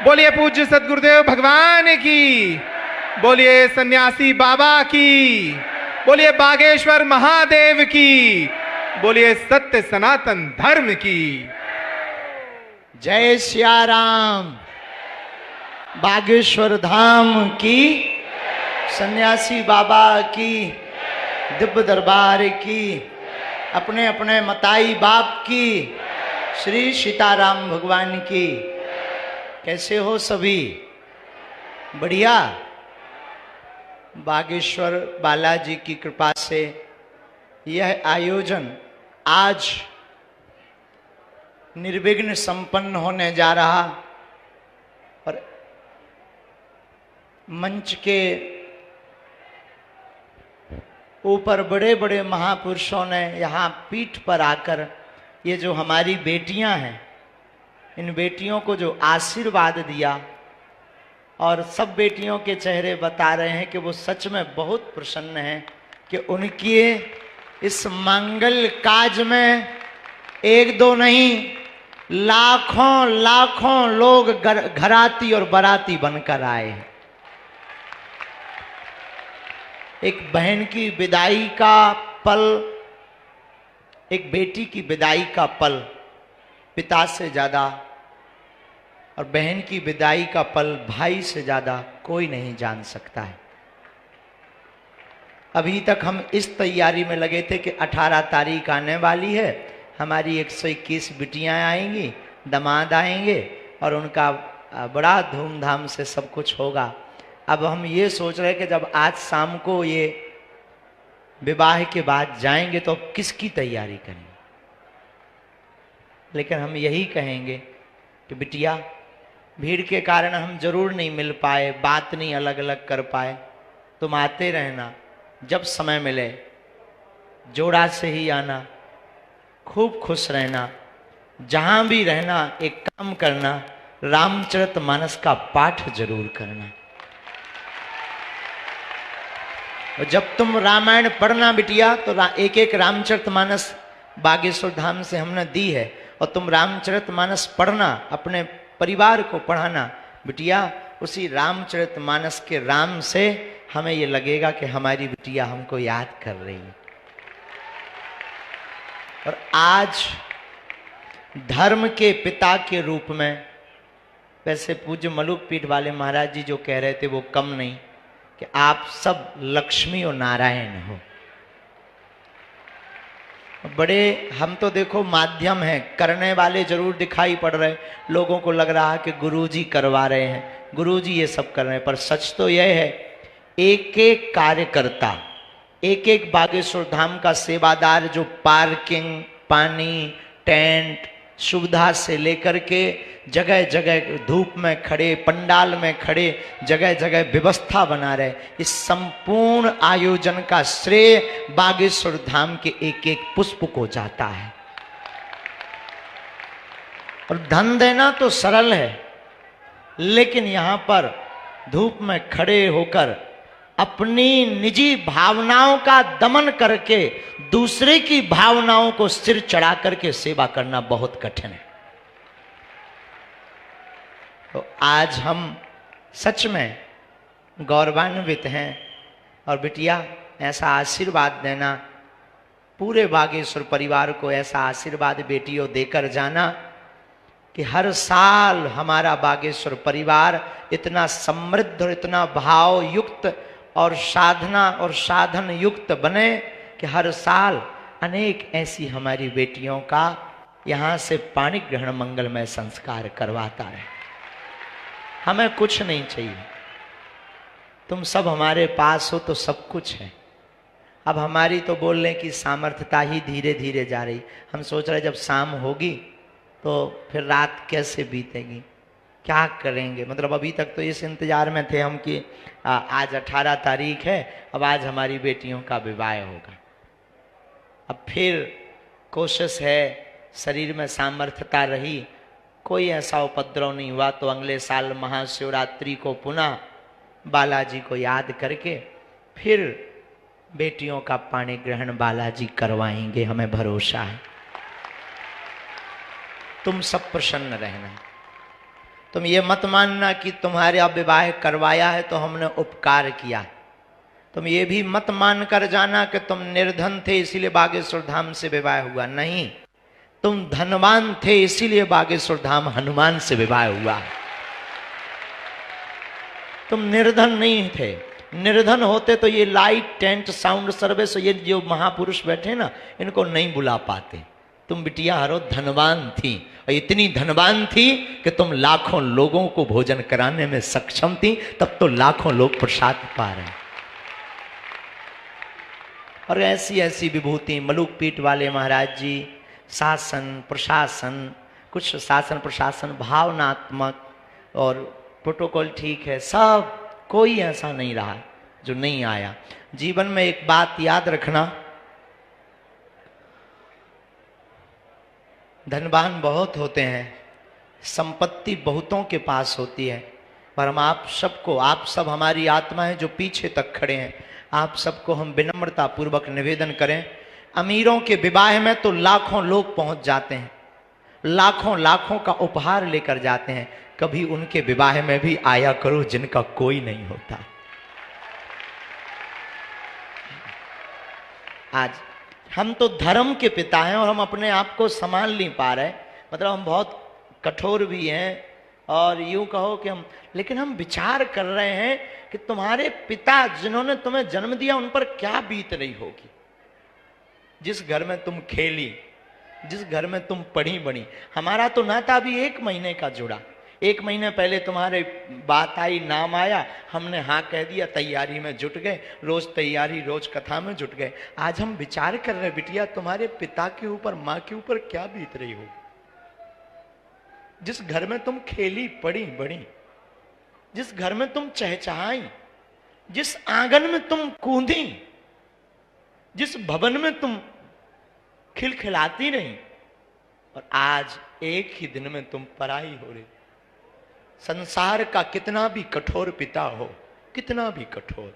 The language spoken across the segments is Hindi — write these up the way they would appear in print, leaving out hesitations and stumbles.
बोलिए पूज्य सद्गुरुदेव भगवान की, बोलिए सन्यासी बाबा की, बोलिए बागेश्वर महादेव की, बोलिए सत्य सनातन धर्म की। जय सिया राम। बागेश्वर धाम की, सन्यासी बाबा की, दिव्य दरबार की, अपने अपने मताई बाप की, श्री सीताराम भगवान की। कैसे हो सभी? बढ़िया। बागेश्वर बालाजी की कृपा से यह आयोजन आज निर्विघ्न संपन्न होने जा रहा और मंच के ऊपर बड़े बड़े महापुरुषों ने यहाँ पीठ पर आकर ये जो हमारी बेटियां हैं, इन बेटियों को जो आशीर्वाद दिया, और सब बेटियों के चेहरे बता रहे हैं कि वो सच में बहुत प्रसन्न हैं कि उनके इस मंगल काज में एक दो नहीं, लाखों लाखों लोग घराती और बाराती बनकर आए हैं। एक बहन की विदाई का पल, एक बेटी की विदाई का पल पिता से ज्यादा, और बहन की विदाई का पल भाई से ज्यादा कोई नहीं जान सकता है। अभी तक हम इस तैयारी में लगे थे कि 18 तारीख आने वाली है, हमारी 121 बिटियां आएंगी, दामाद आएंगे और उनका बड़ा धूमधाम से सब कुछ होगा। अब हम ये सोच रहे हैं कि जब आज शाम को ये विवाह के बाद जाएंगे तो अब किसकी तैयारी करेंगे। लेकिन हम यही कहेंगे कि बिटिया, भीड़ के कारण हम जरूर नहीं मिल पाए, बात नहीं अलग अलग कर पाए, तुम आते रहना, जब समय मिले जोड़ा से ही आना, खूब खुश रहना, जहां भी रहना एक काम करना, रामचरितमानस का पाठ जरूर करना। और जब तुम रामायण पढ़ना बिटिया तो एक एक रामचरितमानस बागेश्वर धाम से हमने दी है, और तुम रामचरितमानस पढ़ना, अपने परिवार को पढ़ाना बिटिया। उसी रामचरितमानस के राम से हमें ये लगेगा कि हमारी बिटिया हमको याद कर रही है। और आज धर्म के पिता के रूप में, वैसे पूज्य मलुक पीठ वाले महाराज जी जो कह रहे थे वो कम नहीं, कि आप सब लक्ष्मी और नारायण हो। बड़े हम तो देखो माध्यम हैं, करने वाले जरूर दिखाई पड़ रहे, लोगों को लग रहा है कि गुरुजी करवा रहे हैं, गुरुजी ये सब कर रहे हैं, पर सच तो यह है एक एक कार्यकर्ता, एक एक बागेश्वर धाम का सेवादार जो पार्किंग, पानी, टेंट सुविधा से लेकर के जगह जगह धूप में खड़े, पंडाल में खड़े, जगह जगह व्यवस्था बना रहे, इस संपूर्ण आयोजन का श्रेय बागेश्वर धाम के एक एक पुष्प को जाता है। और धन देना तो सरल है, लेकिन यहां पर धूप में खड़े होकर अपनी निजी भावनाओं का दमन करके दूसरे की भावनाओं को सिर चढ़ा करके सेवा करना बहुत कठिन है। तो आज हम सच में गौरवान्वित हैं। और बिटिया, ऐसा आशीर्वाद देना, पूरे बागेश्वर परिवार को ऐसा आशीर्वाद बेटियों देकर जाना कि हर साल हमारा बागेश्वर परिवार इतना समृद्ध और इतना भाव युक्त और साधना और साधन युक्त बने कि हर साल अनेक ऐसी हमारी बेटियों का यहाँ से पाणी ग्रहण मंगलमय संस्कार करवाता है। हमें कुछ नहीं चाहिए, तुम सब हमारे पास हो तो सब कुछ है। अब हमारी तो बोलने की सामर्थ्यता ही धीरे धीरे जा रही। हम सोच रहे जब शाम होगी तो फिर रात कैसे बीतेगी, क्या करेंगे। मतलब अभी तक तो इस इंतजार में थे हम कि आज 18 तारीख है, अब आज हमारी बेटियों का विवाह होगा। अब फिर कोशिश है, शरीर में सामर्थ्यता रही, कोई ऐसा उपद्रव नहीं हुआ तो अगले साल महाशिवरात्रि को पुनः बालाजी को याद करके फिर बेटियों का पाणी ग्रहण बालाजी करवाएंगे, हमें भरोसा है। तुम सब प्रसन्न रहना। तुम ये मत मानना कि तुम्हारे विवाह करवाया है तो हमने उपकार किया। तुम ये भी मत मान कर जाना कि तुम निर्धन थे इसीलिए बागेश्वर धाम से विवाह हुआ। नहीं, तुम धनवान थे इसीलिए बागेश्वर धाम हनुमान से विवाह हुआ। तुम निर्धन नहीं थे। निर्धन होते तो ये लाइट टेंट साउंड सर्विस ये जो महापुरुष बैठे ना इनको नहीं बुला पाते। तुम बिटिया हरो धनवान थी और इतनी धनवान थी कि तुम लाखों लोगों को भोजन कराने में सक्षम थी, तब तो लाखों लोग प्रसाद पा रहे हैं। और ऐसी ऐसी विभूति मलुक पीठ वाले महाराज जी, शासन प्रशासन, कुछ शासन प्रशासन भावनात्मक और प्रोटोकॉल ठीक है, सब कोई ऐसा नहीं रहा जो नहीं आया। जीवन में एक बात याद रखना, धनवान बहुत होते हैं, संपत्ति बहुतों के पास होती है, पर हम आप सबको, आप सब हमारी आत्माएं जो पीछे तक खड़े हैं, आप सबको हम विनम्रता पूर्वक निवेदन करें। अमीरों के विवाह में तो लाखों लोग पहुंच जाते हैं, लाखों लाखों का उपहार लेकर जाते हैं, कभी उनके विवाह में भी आया करो जिनका कोई नहीं होता। आज हम तो धर्म के पिता हैं और हम अपने आप को संभाल नहीं पा रहे, मतलब हम बहुत कठोर भी हैं और यूं कहो कि हम, लेकिन हम विचार कर रहे हैं कि तुम्हारे पिता जिन्होंने तुम्हें जन्म दिया उन पर क्या बीत रही होगी। जिस घर में तुम खेली, जिस घर में तुम पढ़ी बड़ी, हमारा तो नाता भी 1 महीने का जुड़ा। 1 महीने पहले तुम्हारे बात आई, नाम आया, हमने हाँ कह दिया, तैयारी में जुट गए, रोज तैयारी, रोज कथा में जुट गए। आज हम विचार कर रहे बिटिया तुम्हारे पिता के ऊपर, माँ के ऊपर क्या बीत रही हो। जिस घर में तुम खेली पड़ी बड़ी, जिस घर में तुम चहचहाई, जिस आंगन में तुम कूदी, जिस भवन में तुम खिलखिलाती रही, और आज एक ही दिन में तुम पराई हो रही। संसार का कितना भी कठोर पिता हो, कितना भी कठोर,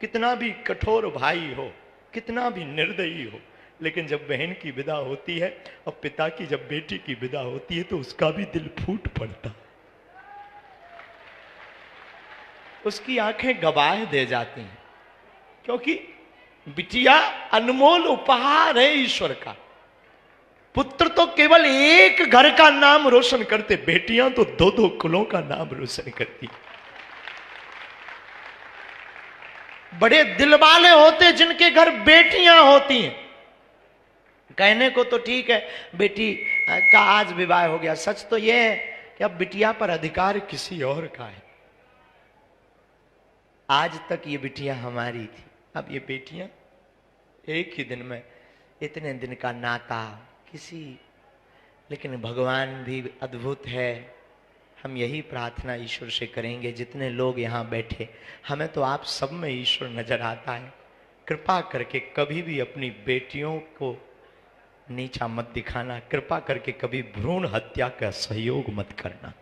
कितना भी कठोर भाई हो, कितना भी निर्दयी हो, लेकिन जब बहन की विदा होती है और पिता की जब बेटी की विदा होती है तो उसका भी दिल फूट पड़ता, उसकी आंखें गवाह दे जाती हैं, क्योंकि बिटिया अनमोल उपहार है ईश्वर का। पुत्र तो केवल एक घर का नाम रोशन करते, बेटियां तो 2-2 कुलों का नाम रोशन करती। बड़े दिल वाले होते जिनके घर बेटियां होती हैं। कहने को तो ठीक है बेटी का आज विवाह हो गया, सच तो यह है कि अब बिटिया पर अधिकार किसी और का है। आज तक ये बिटिया हमारी थी, अब ये बेटियां एक ही दिन में, इतने दिन का नाता किसी, लेकिन भगवान भी अद्भुत है। हम यही प्रार्थना ईश्वर से करेंगे, जितने लोग यहाँ बैठे, हमें तो आप सब में ईश्वर नजर आता है। कृपा करके कभी भी अपनी बेटियों को नीचा मत दिखाना, कृपा करके कभी भ्रूण हत्या का सहयोग मत करना।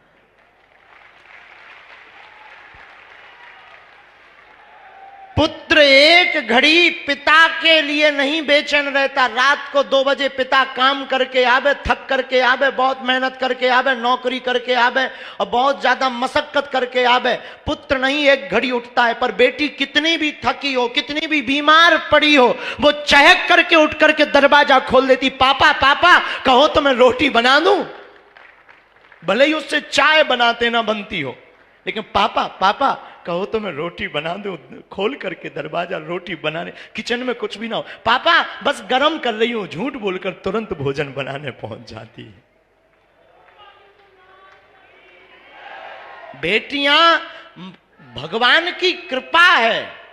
पुत्र एक घड़ी पिता के लिए नहीं बेचैन रहता। रात को 2 बजे पिता काम करके आवे, थक करके आवे, बहुत मेहनत करके आवे, नौकरी करके आवे और बहुत ज्यादा मशक्कत करके आवे, पुत्र नहीं एक घड़ी उठता है। पर बेटी कितनी भी थकी हो, कितनी भी बीमार पड़ी हो, वो चहक करके उठ करके दरवाजा खोल देती, पापा पापा कहो तो मैं रोटी बना दूं। भले ही उससे चाय बनाते ना बनती हो, लेकिन पापा पापा कहो तो मैं रोटी बना दूं। खोल करके दरवाजा, रोटी बनाने, किचन में कुछ भी ना हो, पापा बस गरम कर रही हूं, झूठ बोलकर तुरंत भोजन बनाने पहुंच जाती है। बेटियां भगवान की कृपा है,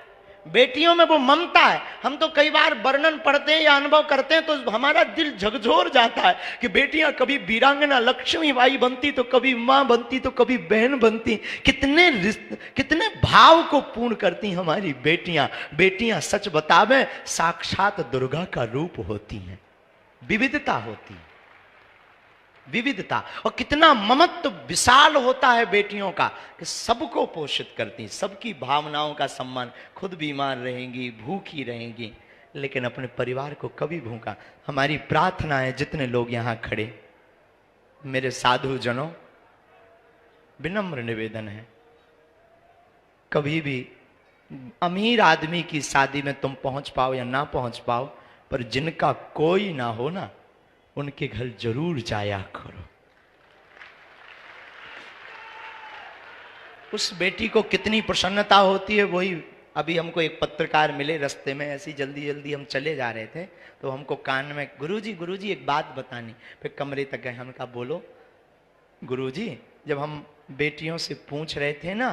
बेटियों में वो ममता है। हम तो कई बार वर्णन पढ़ते हैं या अनुभव करते हैं तो हमारा दिल झकझोर जाता है कि बेटियां कभी वीरांगना लक्ष्मीबाई बनती तो कभी मां बनती तो कभी बहन बनती। कितने भाव को पूर्ण करती हमारी बेटियां। बेटियां सच बतावे साक्षात दुर्गा का रूप होती हैं, विविधता होती है, विविधता। और कितना ममत्व विशाल होता है बेटियों का कि सबको पोषित करती, सबकी भावनाओं का सम्मान। खुद बीमार रहेंगी, भूखी रहेंगी, लेकिन अपने परिवार को कभी भूखा। हमारी प्रार्थना है जितने लोग यहाँ खड़े, मेरे साधु जनों, विनम्र निवेदन है, कभी भी अमीर आदमी की शादी में तुम पहुंच पाओ या ना पहुंच पाओ, पर जिनका कोई ना हो ना, उनके घर जरूर जाया करो। उस बेटी को कितनी प्रसन्नता होती है। वही अभी हमको एक पत्रकार मिले रास्ते में, ऐसी जल्दी जल्दी हम चले जा रहे थे, तो हमको कान में गुरुजी एक बात बतानी। फिर कमरे तक गए, हम कहा बोलो। गुरुजी, जब हम बेटियों से पूछ रहे थे ना,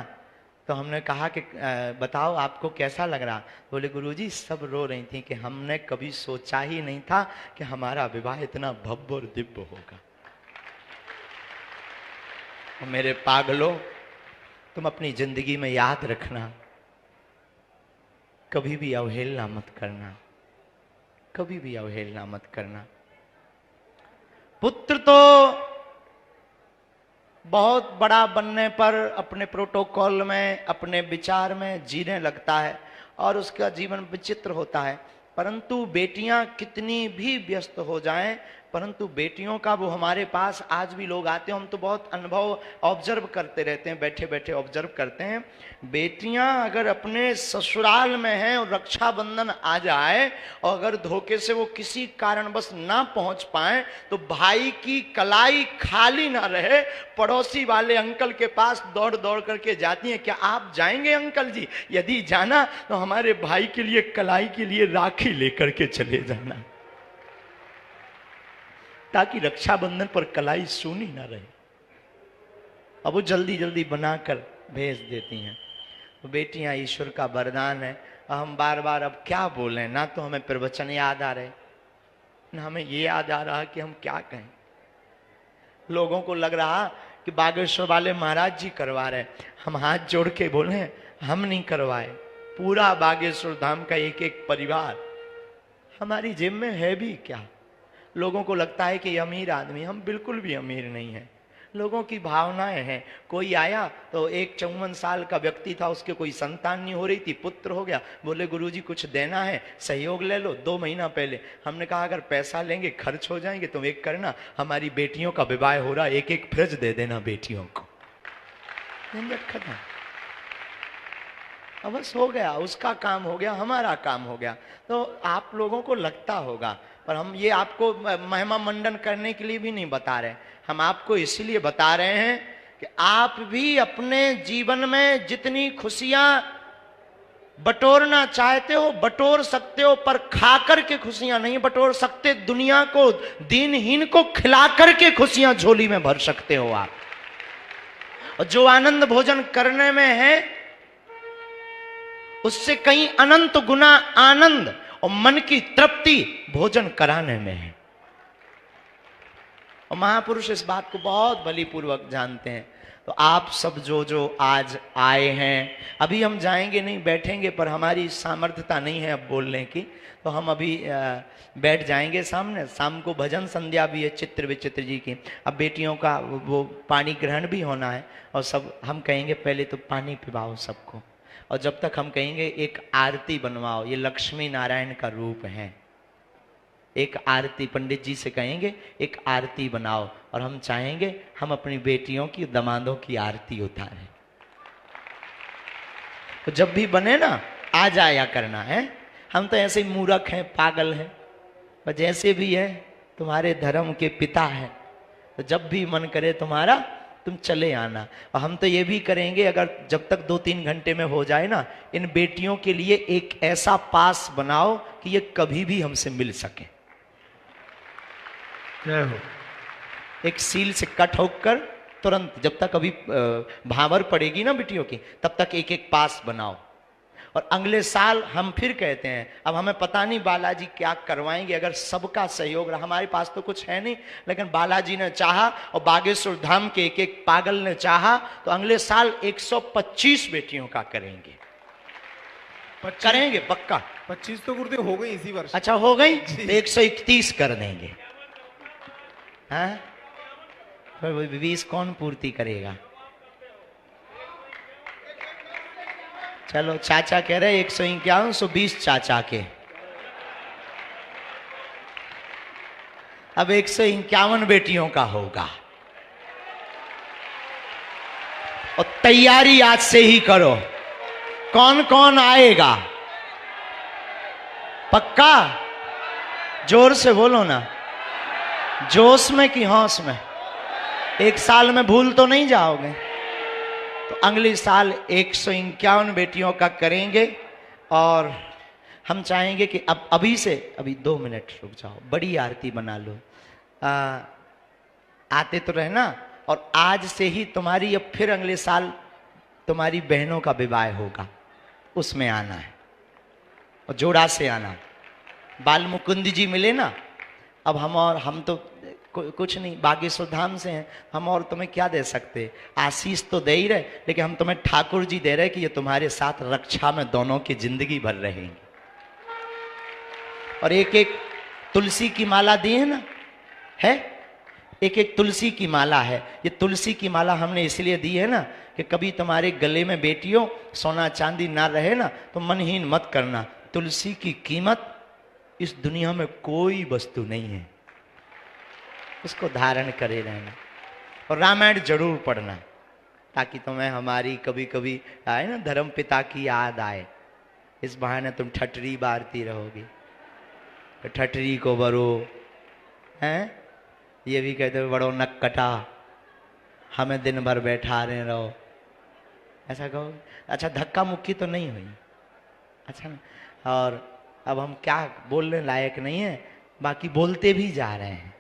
तो हमने कहा कि बताओ आपको कैसा लग रहा। बोले गुरुजी सब रो रही थी कि हमने कभी सोचा ही नहीं था कि हमारा विवाह इतना भव्य और दिव्य होगा। और मेरे पागलों, तुम अपनी जिंदगी में याद रखना, कभी भी अवहेलना मत करना, कभी भी अवहेलना मत करना। पुत्र तो बहुत बड़ा बनने पर अपने प्रोटोकॉल में, अपने विचार में जीने लगता है और उसका जीवन विचित्र होता है। परंतु बेटियां कितनी भी व्यस्त हो जाएं, परंतु बेटियों का वो हमारे पास आज भी लोग आते हैं, हम तो बहुत अनुभव ऑब्जर्व करते रहते हैं, बैठे बैठे ऑब्जर्व करते हैं। बेटियां अगर अपने ससुराल में हैं और रक्षाबंधन आ जाए और अगर धोखे से वो किसी कारणवश ना पहुंच पाए, तो भाई की कलाई खाली ना रहे, पड़ोसी वाले अंकल के पास दौड़ दौड़ करके जाती हैं, क्या आप जाएंगे अंकल जी? यदि जाना तो हमारे भाई के लिए कलाई के लिए राखी लेकर के चले जाना, ताकि रक्षाबंधन पर कलाई सूनी ना रहे। अब वो जल्दी जल्दी बनाकर भेज देती हैं। तो बेटियां ईश्वर का वरदान है। हम बार बार अब क्या बोलें, ना तो हमें प्रवचन याद आ रहे, ना हमें ये याद आ रहा कि हम क्या कहें। लोगों को लग रहा कि बागेश्वर वाले महाराज जी करवा रहे, हम हाथ जोड़ के बोले हम नहीं करवाए। पूरा बागेश्वर धाम का एक एक परिवार, हमारी जेब में है भी क्या। लोगों को लगता है कि ये अमीर आदमी, हम बिल्कुल भी अमीर नहीं हैं। लोगों की भावनाएं हैं। कोई आया तो एक 54 साल का व्यक्ति था, उसके कोई संतान नहीं हो रही थी, पुत्र हो गया। बोले गुरुजी कुछ देना है, सहयोग ले लो। 2 महीना पहले हमने कहा अगर पैसा लेंगे खर्च हो जाएंगे, तुम एक करना, हमारी बेटियों का विवाह हो रहा, एक एक फ्रिज दे देना बेटियों को। झंझट खत्म। अब बस हो गया, उसका काम हो गया, हमारा काम हो गया। तो आप लोगों को लगता होगा, पर हम ये आपको महिमा मंडन करने के लिए भी नहीं बता रहे, हम आपको इसीलिए बता रहे हैं कि आप भी अपने जीवन में जितनी खुशियां बटोरना चाहते हो बटोर सकते हो, पर खाकर के खुशियां नहीं बटोर सकते। दुनिया को, दीनहीन को खिलाकर के खुशियां झोली में भर सकते हो आप। और जो आनंद भोजन करने में है, उससे कहीं अनंत गुना आनंद और मन की तृप्ति भोजन कराने में है। और महापुरुष इस बात को बहुत बलीपूर्वक जानते हैं। तो आप सब जो आज आए हैं, अभी हम जाएंगे नहीं, बैठेंगे, पर हमारी सामर्थ्यता नहीं है अब बोलने की, तो हम अभी बैठ जाएंगे सामने। शाम को भजन संध्या भी है चित्र विचित्र जी की। अब बेटियों का वो पानी ग्रहण भी होना है, और सब हम कहेंगे पहले तो पानी पिलाओ सबको, और जब तक हम कहेंगे एक आरती बनवाओ। ये लक्ष्मी नारायण का रूप है। एक आरती पंडित जी से कहेंगे एक आरती बनाओ, और हम चाहेंगे हम अपनी बेटियों की, दामादों की आरती उतारें। तो जब भी बने ना, आ जाया करना है। हम तो ऐसे ही मूर्ख हैं, पागल हैं, पर जैसे भी है तुम्हारे धर्म के पिता है, तो जब भी मन करे तुम्हारा तुम चले आना। और हम तो ये भी करेंगे, अगर जब तक 2-3 घंटे में हो जाए ना, इन बेटियों के लिए एक ऐसा पास बनाओ कि ये कभी भी हमसे मिल सके। जय हो। एक सील से कट होकर तुरंत, जब तक अभी भावर पड़ेगी ना बेटियों की, तब तक एक एक पास बनाओ। और अगले साल हम फिर कहते हैं, अब हमें पता नहीं बालाजी क्या करवाएंगे, अगर सबका सहयोग रहा। हमारे पास तो कुछ है नहीं, लेकिन बालाजी ने चाहा और बागेश्वर धाम के एक एक पागल ने चाहा, तो अगले साल 125 बेटियों का करेंगे। करेंगे पक्का। 25 तो गुरुदेव हो गई इसी वर्ष। अच्छा हो गई, तो 131 कर देंगे। हाँ, 20 कौन पूर्ति करेगा? चलो, चाचा कह रहे 151, 120 चाचा के। अब 151 बेटियों का होगा। और तैयारी आज से ही करो। कौन कौन आएगा? पक्का? जोर से बोलो ना, जोश में कि होश में? एक साल में भूल तो नहीं जाओगे? तो अगले साल 151 बेटियों का करेंगे। और हम चाहेंगे कि अब अभी से, अभी 2 मिनट रुक जाओ, बड़ी आरती बना लो। आते तो रहना। और आज से ही तुम्हारी, अब फिर अगले साल तुम्हारी बहनों का विवाह होगा, उसमें आना है और जोड़ा से आना। बाल मुकुंद जी मिले ना, अब हम तो कुछ नहीं, बागेश्वर धाम से हैं हम, और तुम्हें क्या दे सकते? आशीष तो दे ही रहे, लेकिन हम तुम्हें ठाकुर जी दे रहे कि ये तुम्हारे साथ रक्षा में दोनों की जिंदगी भर रहेंगे। और एक एक तुलसी की माला दी है ना, है एक एक तुलसी की माला है। ये तुलसी की माला हमने इसलिए दी है ना कि कभी तुम्हारे गले में बेटियों सोना चांदी ना रहे ना तो मनहीन मत करना। तुलसी की कीमत इस दुनिया में कोई वस्तु नहीं है, उसको धारण करे रहना। और रामायण जरूर पढ़ना ताकि तुम्हें हमारी कभी कभी आए ना धर्म पिता की याद आए। इस बहाने तुम ठटरी बारती रहोगी। तो ठटरी को बरो हैं, ये भी कहते हो बड़ो नक कटा, हमें दिन भर बैठा रहे रहो, ऐसा कहो। अच्छा, धक्का मुक्की तो नहीं हुई? अच्छा ना। और अब हम क्या बोलने लायक नहीं है, बाकी बोलते भी जा रहे हैं।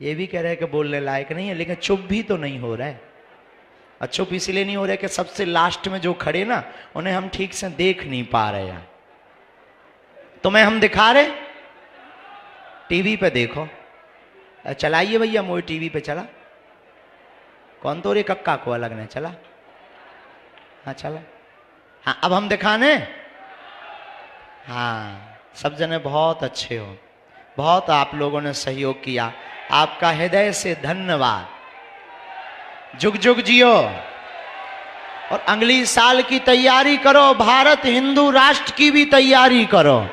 ये भी कह रहे हैं कि बोलने लायक नहीं है, लेकिन चुप भी तो नहीं हो रहा है। और चुप इसलिए नहीं हो रहा है कि सबसे लास्ट में जो खड़े ना, उन्हें हम ठीक से देख नहीं पा रहे हैं। तुम्हें हम दिखा रहे, टीवी पे देखो। चलाइए भैया, मोई टीवी पे चला। कौन तो रे कक्का को अलग ने चला? हाँ चला। हाँ अब हम दिखाने। हाँ सब जने बहुत अच्छे हो, बहुत आप लोगों ने सहयोग किया, आपका हृदय से धन्यवाद। जुग जुग जियो। और अगली साल की तैयारी करो, भारत हिंदू राष्ट्र की भी तैयारी करो।